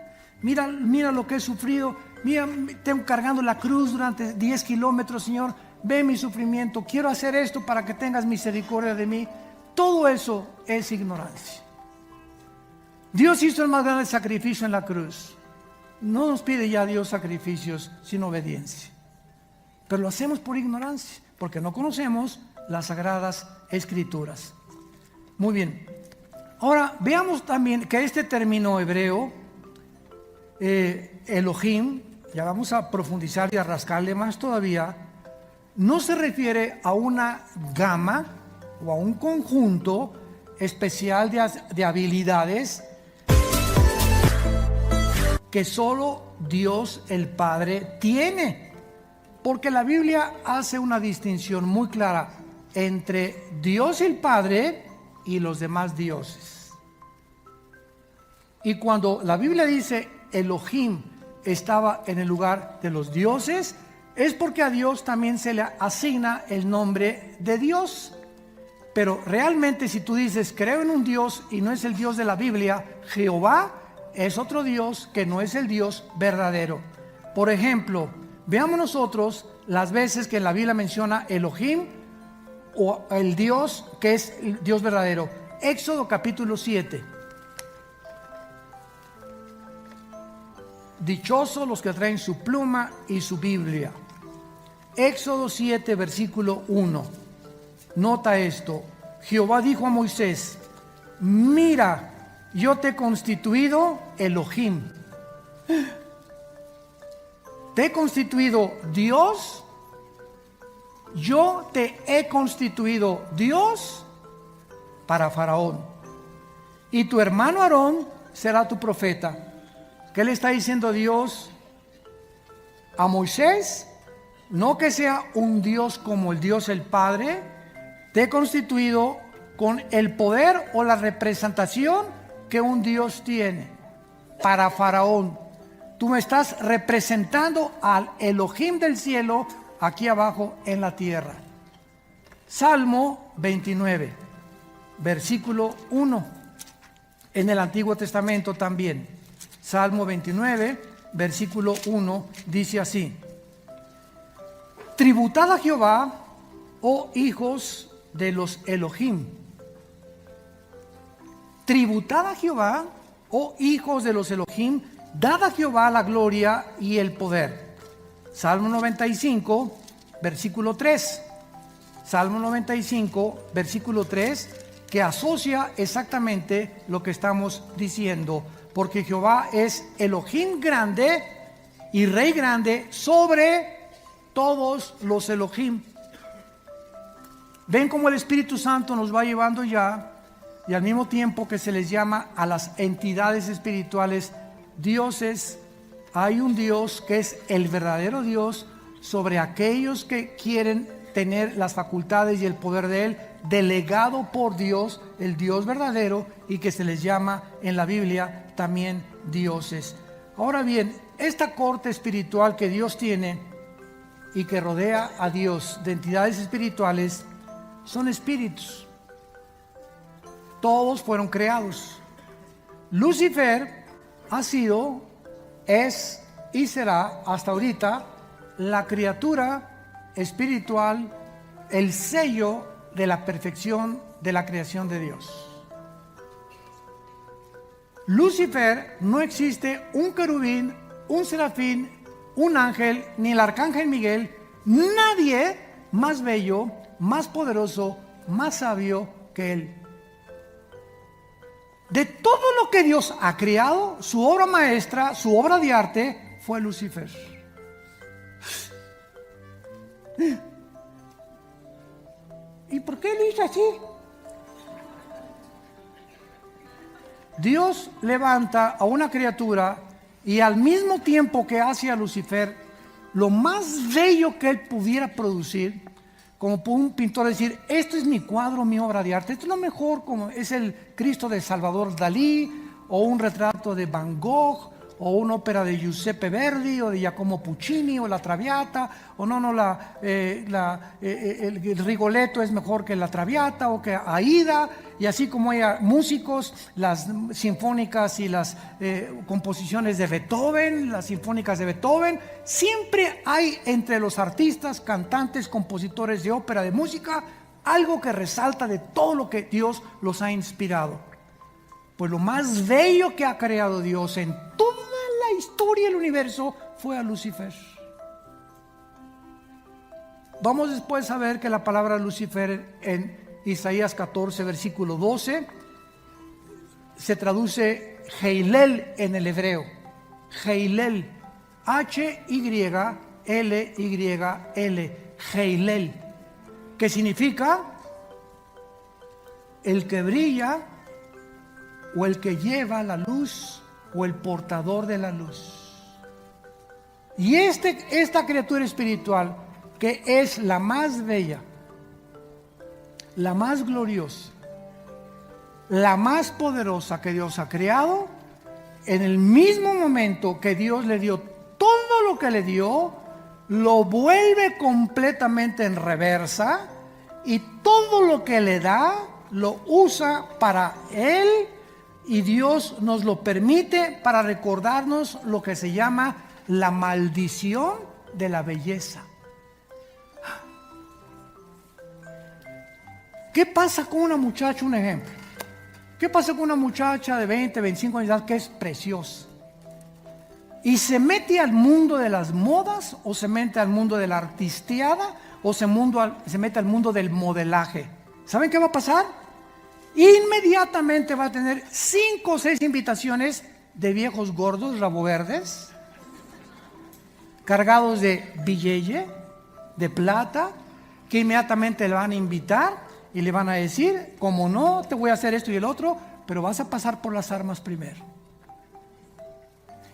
Mira lo que he sufrido. Mira, tengo cargando la cruz durante 10 kilómetros, Señor. Ve mi sufrimiento. Quiero hacer esto para que tengas misericordia de mí. Todo eso es ignorancia. Dios hizo el más grande sacrificio en la cruz. No nos pide ya Dios sacrificios, sino obediencia. Pero lo hacemos por ignorancia, porque no conocemos las sagradas escrituras. Muy bien. Ahora veamos también que este término hebreo, Elohim, ya vamos a profundizar y a rascarle más todavía, no se refiere a una gama o a un conjunto especial de habilidades que solo Dios el Padre tiene, porque la Biblia hace una distinción muy clara entre Dios el Padre y los demás dioses. Y cuando la Biblia dice Elohim estaba en el lugar de los dioses, es porque a Dios también se le asigna el nombre de Dios. Pero realmente, si tú dices creo en un Dios y no es el Dios de la Biblia, Jehová es otro Dios que no es el Dios verdadero. Por ejemplo, veamos nosotros las veces que la Biblia menciona Elohim o el Dios que es el Dios verdadero. Éxodo capítulo 7. Dichosos los que traen su pluma y su Biblia. Éxodo 7, versículo 1. Nota esto. Jehová dijo a Moisés: mira, yo te he constituido Elohim. Te he constituido Dios. Yo te he constituido Dios para Faraón. Y tu hermano Aarón será tu profeta. ¿Qué le está diciendo Dios a Moisés? No que sea un Dios como el Dios el Padre. Te he constituido con el poder o la representación que un Dios tiene para Faraón. Tú me estás representando al Elohim del cielo aquí abajo en la tierra. Salmo 29, versículo 1. En el Antiguo Testamento también. Salmo 29, versículo 1, dice así: tributad a Jehová, oh hijos de los Elohim. Tributad a Jehová, oh hijos de los Elohim, dad a Jehová la gloria y el poder. Salmo 95, versículo 3. Salmo 95, versículo 3, que asocia exactamente lo que estamos diciendo, porque Jehová es Elohim grande y Rey grande sobre todos los Elohim. Ven cómo el Espíritu Santo nos va llevando ya, y al mismo tiempo que se les llama a las entidades espirituales dioses, hay un Dios que es el verdadero Dios sobre aquellos que quieren tener las facultades y el poder de Él, delegado por Dios, el Dios verdadero, y que se les llama en la Biblia también dioses. Ahora bien, esta corte espiritual que Dios tiene y que rodea a Dios de entidades espirituales son espíritus. Todos fueron creados. Lucifer ha sido, es y será hasta ahorita la criatura espiritual, el sello de la perfección de la creación de Dios. Lucifer, no existe un querubín, un serafín, un ángel, ni el arcángel Miguel, nadie más bello, más poderoso, más sabio que él. De todo lo que Dios ha creado, su obra maestra, su obra de arte fue Lucifer. ¿Y por qué lo hizo así? Dios levanta a una criatura y al mismo tiempo que hace a Lucifer lo más bello que él pudiera producir, como puede un pintor decir, esto es mi cuadro, mi obra de arte, esto es lo mejor, como es el Cristo de Salvador Dalí, o un retrato de Van Gogh, o una ópera de Giuseppe Verdi, o de Giacomo Puccini, o la Traviata, o el Rigoletto es mejor que la Traviata, o que Aida, y así como hay músicos, las sinfónicas y las composiciones de Beethoven, las sinfónicas de Beethoven, siempre hay entre los artistas, cantantes, compositores de ópera, de música, algo que resalta de todo lo que Dios los ha inspirado. Pues lo más bello que ha creado Dios en toda la historia del universo fue a Lucifer. Vamos después a ver que la palabra Lucifer en Isaías 14, versículo 12, se traduce Heilel en el hebreo. Heilel, H-Y-L-Y-L, Heilel, que significa el que brilla, o el que lleva la luz, o el portador de la luz. Y esta criatura espiritual, que es la más bella, la más gloriosa, la más poderosa que Dios ha creado, en el mismo momento que Dios le dio todo lo que le dio, lo vuelve completamente en reversa, y todo lo que le da lo usa para Él, y Dios nos lo permite para recordarnos lo que se llama la maldición de la belleza. ¿Qué pasa con una muchacha? Un ejemplo. ¿Qué pasa con una muchacha de 20, 25 años de edad que es preciosa? Y se mete al mundo de las modas, o se mete al mundo de la artisteada, o se mete al mundo del modelaje. ¿Saben qué va a pasar? Inmediatamente va a tener 5 o 6 invitaciones de viejos gordos, rabo verdes, cargados de billete, de plata, que inmediatamente le van a invitar y le van a decir, como no, te voy a hacer esto y el otro, pero vas a pasar por las armas primero.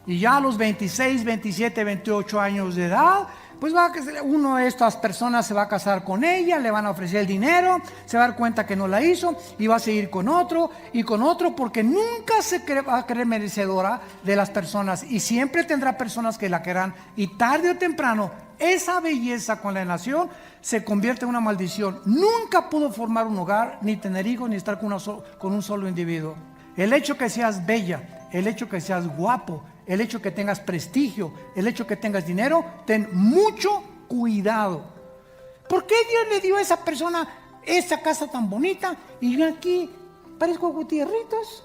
Y ya a los 26, 27, 28 años de edad, pues uno de estas personas se va a casar con ella, le van a ofrecer el dinero, se va a dar cuenta que no la hizo y va a seguir con otro y con otro, porque nunca va a creer merecedora de las personas, y siempre tendrá personas que la querrán, y tarde o temprano esa belleza con la nación se convierte en una maldición. Nunca pudo formar un hogar, ni tener hijos, ni estar con un solo individuo. El hecho que seas bella, el hecho que seas guapo, el hecho que tengas prestigio, el hecho que tengas dinero, ten mucho cuidado. ¿Por qué Dios le dio a esa persona esa casa tan bonita y yo aquí parezco Gutierritos?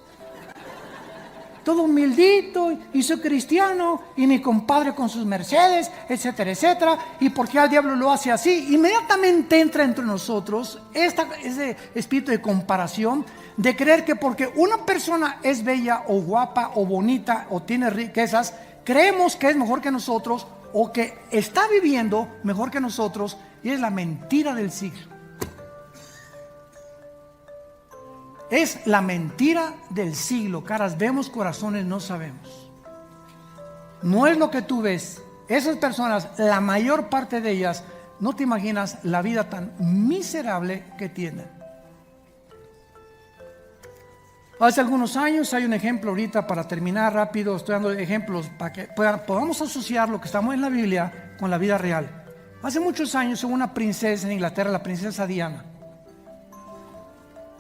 todo humildito, y soy cristiano, y mi compadre con sus Mercedes, etcétera, etcétera, y por qué el diablo lo hace así. Inmediatamente entra entre nosotros ese espíritu de comparación, de creer que porque una persona es bella o guapa o bonita o tiene riquezas, creemos que es mejor que nosotros o que está viviendo mejor que nosotros, y es la mentira del siglo. Es la mentira del siglo. Caras vemos, corazones no sabemos. No es lo que tú ves. Esas personas, la mayor parte de ellas, no te imaginas la vida tan miserable que tienen. Hace algunos años, hay un ejemplo ahorita para terminar rápido, estoy dando ejemplos para que podamos asociar lo que estamos en la Biblia con la vida real. Hace muchos años hubo una princesa en Inglaterra, la princesa Diana.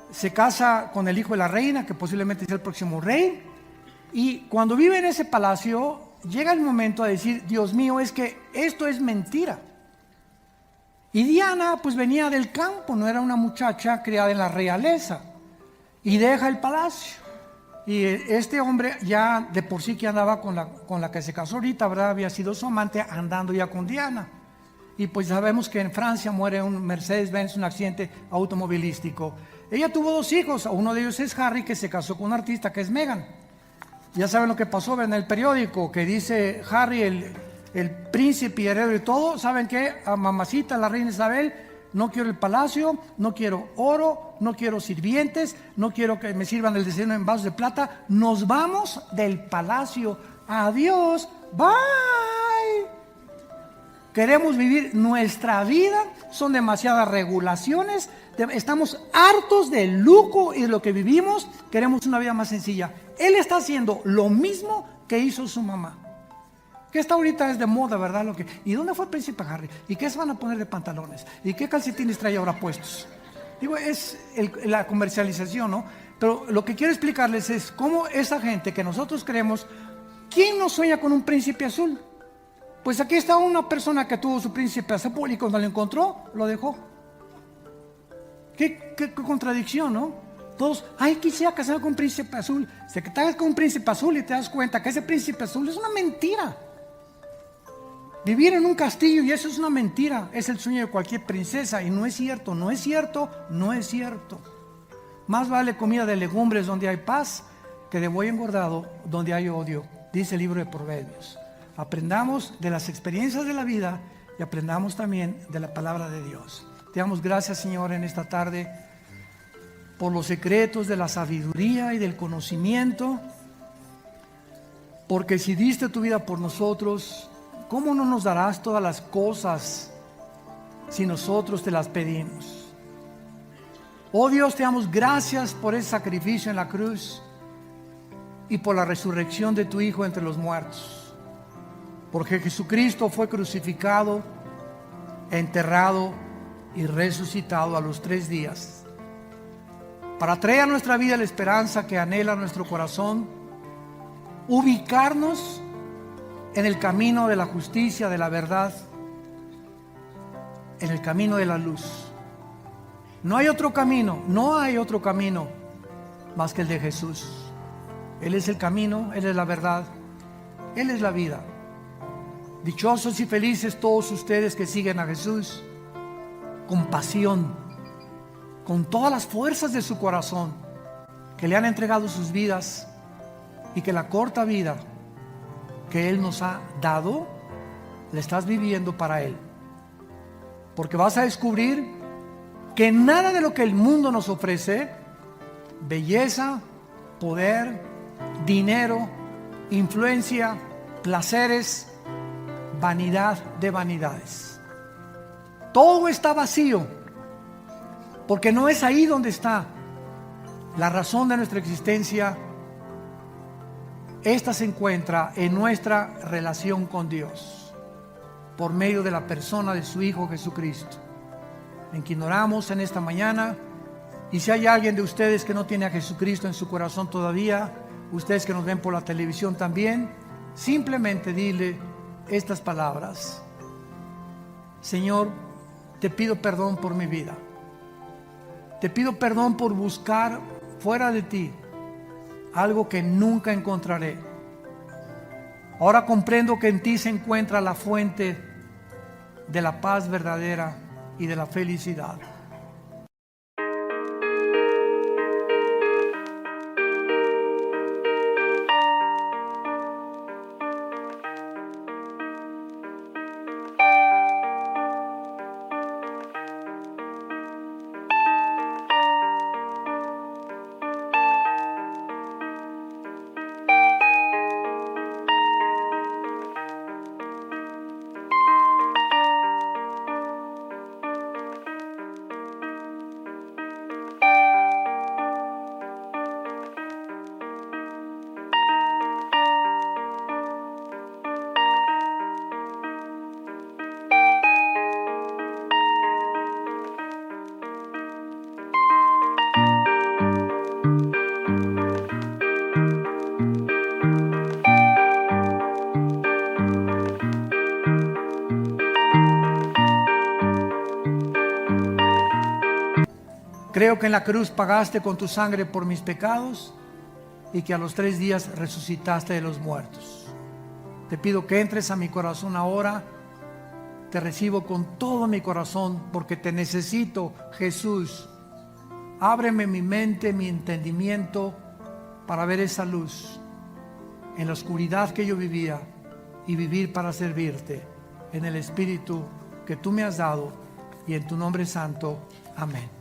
Se casa con el hijo de la reina, que posiblemente sea el próximo rey, y cuando vive en ese palacio, llega el momento a decir: Dios mío, es que esto es mentira. Y Diana pues venía del campo, no era una muchacha criada en la realeza, y deja el palacio. Y este hombre ya de por sí que andaba con la que se casó ahorita, ¿verdad? Había sido su amante, andando ya con Diana. Y pues sabemos que en Francia muere un Mercedes-Benz, un accidente automovilístico. Ella tuvo 2 hijos, uno de ellos es Harry, que se casó con un artista que es Meghan. Ya saben lo que pasó en el periódico, que dice Harry, el príncipe y heredero y todo. ¿Saben qué? A mamacita, la reina Isabel, no quiero el palacio, no quiero oro, no quiero sirvientes, no quiero que me sirvan el desayuno en vasos de plata. Nos vamos del palacio. Adiós, bye. Queremos vivir nuestra vida, son demasiadas regulaciones, estamos hartos del lujo y de lo que vivimos, queremos una vida más sencilla. Él está haciendo lo mismo que hizo su mamá, que esta ahorita es de moda, ¿verdad? ¿Y dónde fue el príncipe Harry? ¿Y qué se van a poner de pantalones? ¿Y qué calcetines trae ahora puestos? Digo, es la comercialización, ¿no? Pero lo que quiero explicarles es cómo esa gente que nosotros creemos, ¿quién no sueña con un príncipe azul? Pues aquí está una persona que tuvo su príncipe azul y cuando lo encontró, lo dejó. Qué contradicción, ¿no? Todos, ay, quisiera casar con un príncipe azul. Se que te hagas con un príncipe azul y te das cuenta que ese príncipe azul es una mentira. Vivir en un castillo, y eso es una mentira, es el sueño de cualquier princesa, y no es cierto, no es cierto, no es cierto. Más vale comida de legumbres donde hay paz que de buey engordado donde hay odio, dice el libro de Proverbios. Aprendamos de las experiencias de la vida y aprendamos también de la palabra de Dios. Te damos gracias, Señor, en esta tarde por los secretos de la sabiduría y del conocimiento, porque si diste tu vida por nosotros, ¿cómo no nos darás todas las cosas si nosotros te las pedimos? Oh Dios, te damos gracias por ese sacrificio en la cruz y por la resurrección de tu Hijo entre los muertos. Porque Jesucristo fue crucificado, enterrado y resucitado a los 3 días para traer a nuestra vida la esperanza que anhela nuestro corazón, ubicarnos en el camino de la justicia, de la verdad, en el camino de la luz. No hay otro camino más que el de Jesús. Él es el camino, Él es la verdad, Él es la vida. Dichosos y felices todos ustedes que siguen a Jesús con pasión, con todas las fuerzas de su corazón, que le han entregado sus vidas y que la corta vida que Él nos ha dado, la estás viviendo para Él. Porque vas a descubrir que nada de lo que el mundo nos ofrece, belleza, poder, dinero, influencia, placeres, vanidad de vanidades, todo está vacío, porque no es ahí donde está la razón de nuestra existencia. Esta se encuentra en nuestra relación con Dios por medio de la persona de su Hijo Jesucristo, en quien oramos en esta mañana. Y si hay alguien de ustedes que no tiene a Jesucristo en su corazón todavía, ustedes que nos ven por la televisión también, simplemente dile estas palabras: Señor, te pido perdón por mi vida. Te pido perdón por buscar fuera de ti algo que nunca encontraré. Ahora comprendo que en ti se encuentra la fuente de la paz verdadera y de la felicidad. Creo que en la cruz pagaste con tu sangre por mis pecados y que a los 3 días resucitaste de los muertos. Te pido que entres a mi corazón ahora. Te recibo con todo mi corazón porque te necesito, Jesús. Ábreme mi mente, mi entendimiento para ver esa luz en la oscuridad que yo vivía y vivir para servirte en el Espíritu que tú me has dado y en tu nombre santo. Amén.